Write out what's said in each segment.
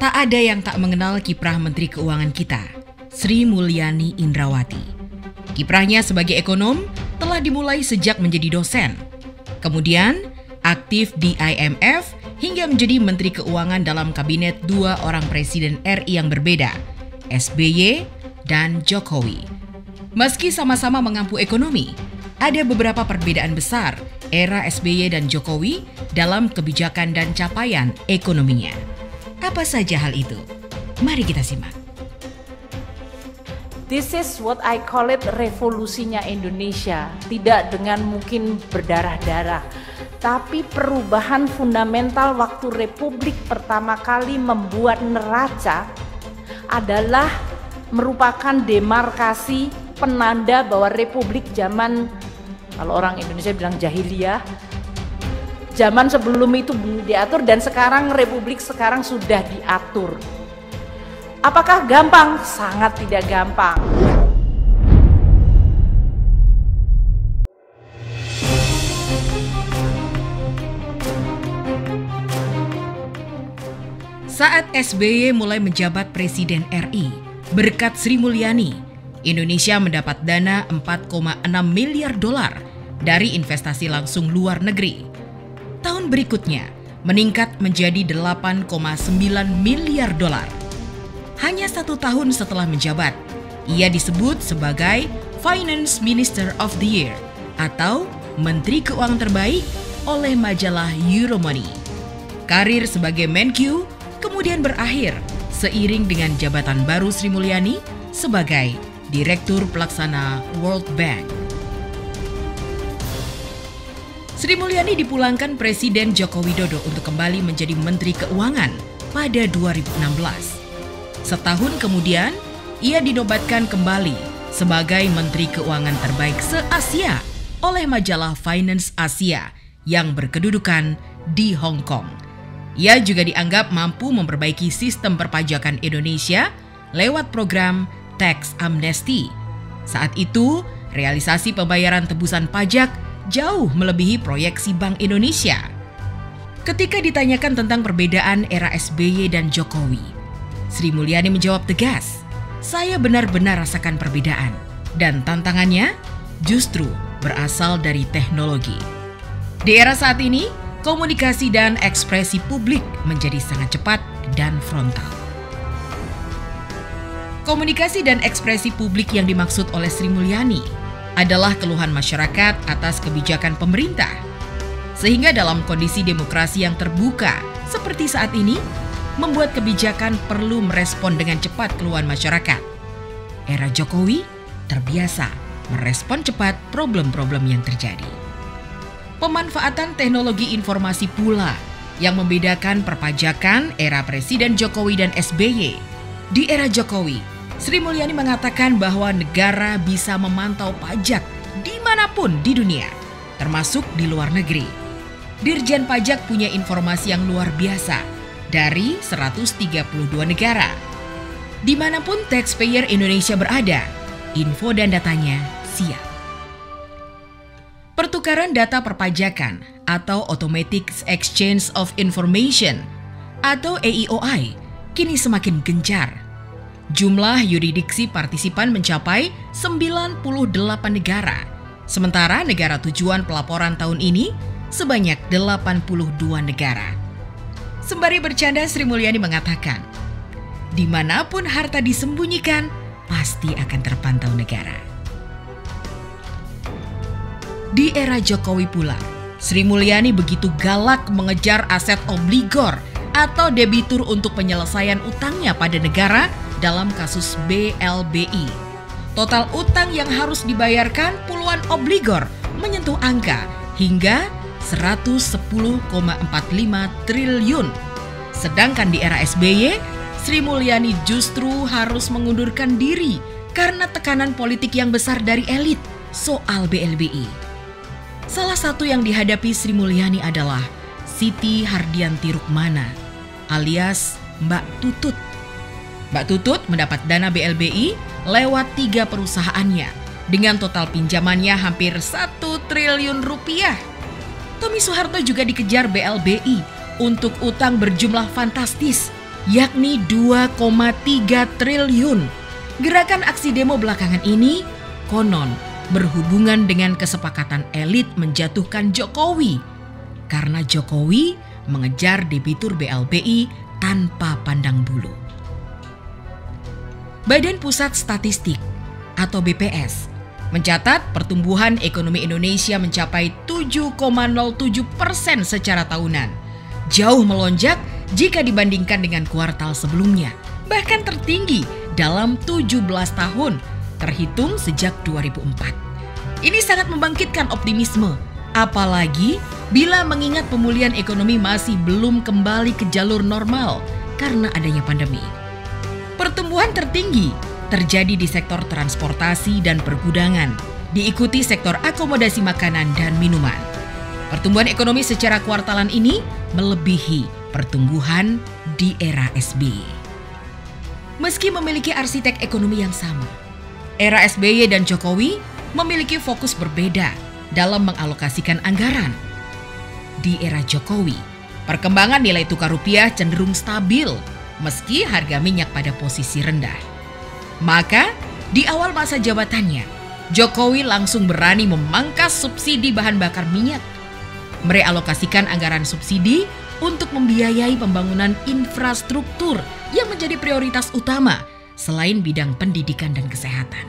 Tak ada yang tak mengenal kiprah Menteri Keuangan kita, Sri Mulyani Indrawati. Kiprahnya sebagai ekonom telah dimulai sejak menjadi dosen. Kemudian, aktif di IMF hingga menjadi Menteri Keuangan dalam kabinet dua orang presiden RI yang berbeda, SBY dan Jokowi. Meski sama-sama mengampu ekonomi, ada beberapa perbedaan besar era SBY dan Jokowi dalam kebijakan dan capaian ekonominya. Apa saja hal itu? Mari kita simak. This is what I call it revolusinya Indonesia. Tidak dengan mungkin berdarah-darah, tapi perubahan fundamental waktu Republik pertama kali membuat neraca adalah merupakan demarkasi penanda bahwa Republik zaman, kalau orang Indonesia bilang jahiliyah, zaman sebelum itu belum diatur dan sekarang Republik sekarang sudah diatur. Apakah gampang? Sangat tidak gampang. Saat SBY mulai menjabat Presiden RI, berkat Sri Mulyani, Indonesia mendapat dana 4,6 miliar dolar dari investasi langsung luar negeri. Tahun berikutnya meningkat menjadi 8,9 miliar dolar. Hanya 1 tahun setelah menjabat, ia disebut sebagai Finance Minister of the Year atau Menteri Keuangan Terbaik oleh majalah Euromoney. Karir sebagai Menq kemudian berakhir seiring dengan jabatan baru Sri Mulyani sebagai Direktur Pelaksana World Bank. Sri Mulyani dipulangkan Presiden Joko Widodo untuk kembali menjadi Menteri Keuangan pada 2016. Setahun kemudian, ia dinobatkan kembali sebagai Menteri Keuangan Terbaik se-Asia oleh majalah Finance Asia yang berkedudukan di Hong Kong. Ia juga dianggap mampu memperbaiki sistem perpajakan Indonesia lewat program Tax Amnesty. Saat itu, realisasi pembayaran tebusan pajak jauh melebihi proyeksi Bank Indonesia. Ketika ditanyakan tentang perbedaan era SBY dan Jokowi, Sri Mulyani menjawab tegas, "Saya benar-benar rasakan perbedaan dan tantangannya justru berasal dari teknologi." Di era saat ini, komunikasi dan ekspresi publik menjadi sangat cepat dan frontal. Komunikasi dan ekspresi publik yang dimaksud oleh Sri Mulyani adalah keluhan masyarakat atas kebijakan pemerintah. Sehingga dalam kondisi demokrasi yang terbuka seperti saat ini, membuat kebijakan perlu merespon dengan cepat keluhan masyarakat. Era Jokowi terbiasa merespon cepat problem-problem yang terjadi. Pemanfaatan teknologi informasi pula yang membedakan perpajakan era Presiden Jokowi dan SBY. Di era Jokowi, Sri Mulyani mengatakan bahwa negara bisa memantau pajak dimanapun di dunia, termasuk di luar negeri. Dirjen Pajak punya informasi yang luar biasa dari 132 negara. Dimanapun taxpayer Indonesia berada, info dan datanya siap. Pertukaran data perpajakan atau Automatic Exchange of Information atau AEOI kini semakin gencar. Jumlah yurisdiksi partisipan mencapai 98 negara, sementara negara tujuan pelaporan tahun ini sebanyak 82 negara. Sembari bercanda, Sri Mulyani mengatakan, "Dimanapun harta disembunyikan, pasti akan terpantau negara." Di era Jokowi pula, Sri Mulyani begitu galak mengejar aset obligor atau debitur untuk penyelesaian utangnya pada negara dalam kasus BLBI. Total utang yang harus dibayarkan puluhan obligor menyentuh angka hingga 110,45 triliun. Sedangkan di era SBY, Sri Mulyani justru harus mengundurkan diri karena tekanan politik yang besar dari elit soal BLBI. Salah satu yang dihadapi Sri Mulyani adalah Siti Hardianti Rukmana alias Mbak Tutut. Mbak Tutut mendapat dana BLBI lewat 3 perusahaannya dengan total pinjamannya hampir 1 triliun rupiah. Tommy Soeharto juga dikejar BLBI untuk utang berjumlah fantastis yakni 2,3 triliun. Gerakan aksi demo belakangan ini konon berhubungan dengan kesepakatan elit menjatuhkan Jokowi karena Jokowi mengejar debitur BLBI tanpa pandang bulu. Badan Pusat Statistik atau BPS mencatat pertumbuhan ekonomi Indonesia mencapai 7,07% secara tahunan, jauh melonjak jika dibandingkan dengan kuartal sebelumnya, bahkan tertinggi dalam 17 tahun terhitung sejak 2004. Ini sangat membangkitkan optimisme, apalagi bila mengingat pemulihan ekonomi masih belum kembali ke jalur normal karena adanya pandemi. Pertumbuhan tertinggi terjadi di sektor transportasi dan pergudangan, diikuti sektor akomodasi makanan dan minuman. Pertumbuhan ekonomi secara kuartalan ini melebihi pertumbuhan di era SBY. Meski memiliki arsitek ekonomi yang sama, era SBY dan Jokowi memiliki fokus berbeda dalam mengalokasikan anggaran. Di era Jokowi, perkembangan nilai tukar rupiah cenderung stabil meski harga minyak pada posisi rendah. Maka, di awal masa jabatannya, Jokowi langsung berani memangkas subsidi bahan bakar minyak, merealokasikan anggaran subsidi untuk membiayai pembangunan infrastruktur yang menjadi prioritas utama selain bidang pendidikan dan kesehatan.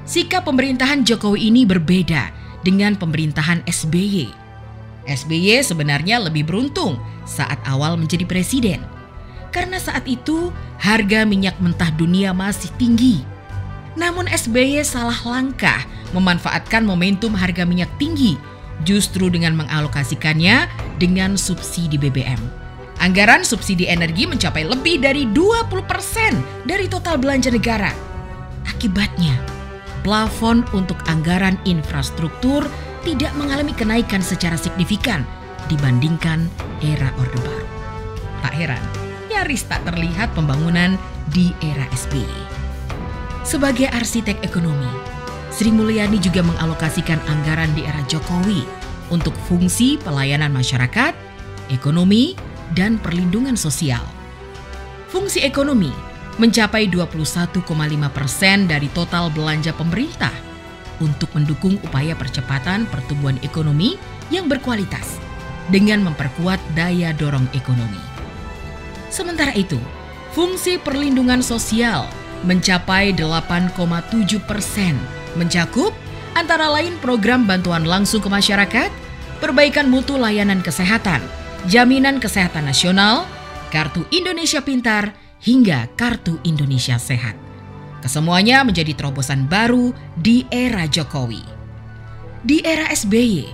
Sikap pemerintahan Jokowi ini berbeda dengan pemerintahan SBY. SBY sebenarnya lebih beruntung saat awal menjadi presiden, karena saat itu harga minyak mentah dunia masih tinggi. Namun SBY salah langkah memanfaatkan momentum harga minyak tinggi justru dengan mengalokasikannya dengan subsidi BBM. Anggaran subsidi energi mencapai lebih dari 20% dari total belanja negara. Akibatnya, plafon untuk anggaran infrastruktur tidak mengalami kenaikan secara signifikan dibandingkan era Orde Baru. Tak heran, nyaris tak terlihat pembangunan di era SBY. Sebagai arsitek ekonomi, Sri Mulyani juga mengalokasikan anggaran di era Jokowi untuk fungsi pelayanan masyarakat, ekonomi, dan perlindungan sosial. Fungsi ekonomi mencapai 21,5% dari total belanja pemerintah untuk mendukung upaya percepatan pertumbuhan ekonomi yang berkualitas dengan memperkuat daya dorong ekonomi. Sementara itu, fungsi perlindungan sosial mencapai 8,7%, mencakup antara lain program bantuan langsung ke masyarakat, perbaikan mutu layanan kesehatan, jaminan kesehatan nasional, Kartu Indonesia Pintar, hingga Kartu Indonesia Sehat. Kesemuanya menjadi terobosan baru di era Jokowi. Di era SBY,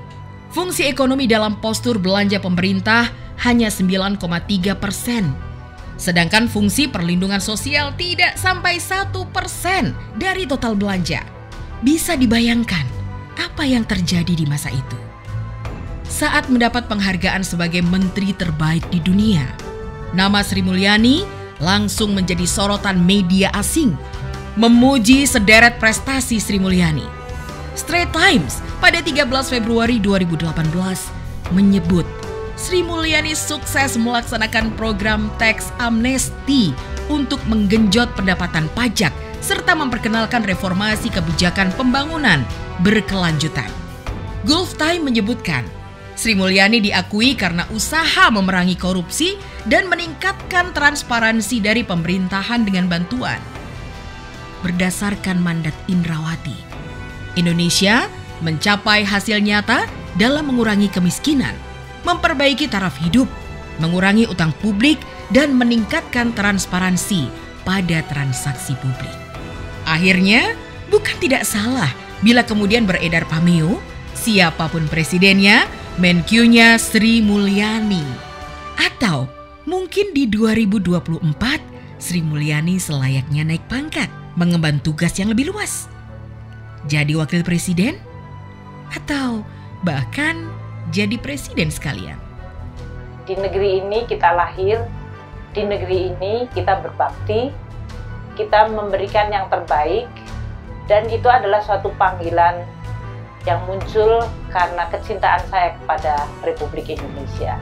fungsi ekonomi dalam postur belanja pemerintah hanya 9,3%. Sedangkan fungsi perlindungan sosial tidak sampai 1% dari total belanja. Bisa dibayangkan apa yang terjadi di masa itu. Saat mendapat penghargaan sebagai menteri terbaik di dunia, nama Sri Mulyani langsung menjadi sorotan media asing, memuji sederet prestasi Sri Mulyani. Straits Times pada 13 Februari 2018 menyebut Sri Mulyani sukses melaksanakan program tax amnesty untuk menggenjot pendapatan pajak serta memperkenalkan reformasi kebijakan pembangunan berkelanjutan. Gulf Time menyebutkan Sri Mulyani diakui karena usaha memerangi korupsi dan meningkatkan transparansi dari pemerintahan dengan bantuan. Berdasarkan mandat Indrawati, Indonesia mencapai hasil nyata dalam mengurangi kemiskinan, memperbaiki taraf hidup, mengurangi utang publik, dan meningkatkan transparansi pada transaksi publik. Akhirnya, bukan tidak salah bila kemudian beredar pameo, siapapun presidennya, Menkyu-nya Sri Mulyani. Atau mungkin di 2024, Sri Mulyani selayaknya naik pangkat, mengemban tugas yang lebih luas. Jadi wakil presiden? Atau bahkan jadi presiden sekalian. Di negeri ini kita lahir, di negeri ini kita berbakti, kita memberikan yang terbaik, dan itu adalah suatu panggilan yang muncul karena kecintaan saya kepada Republik Indonesia.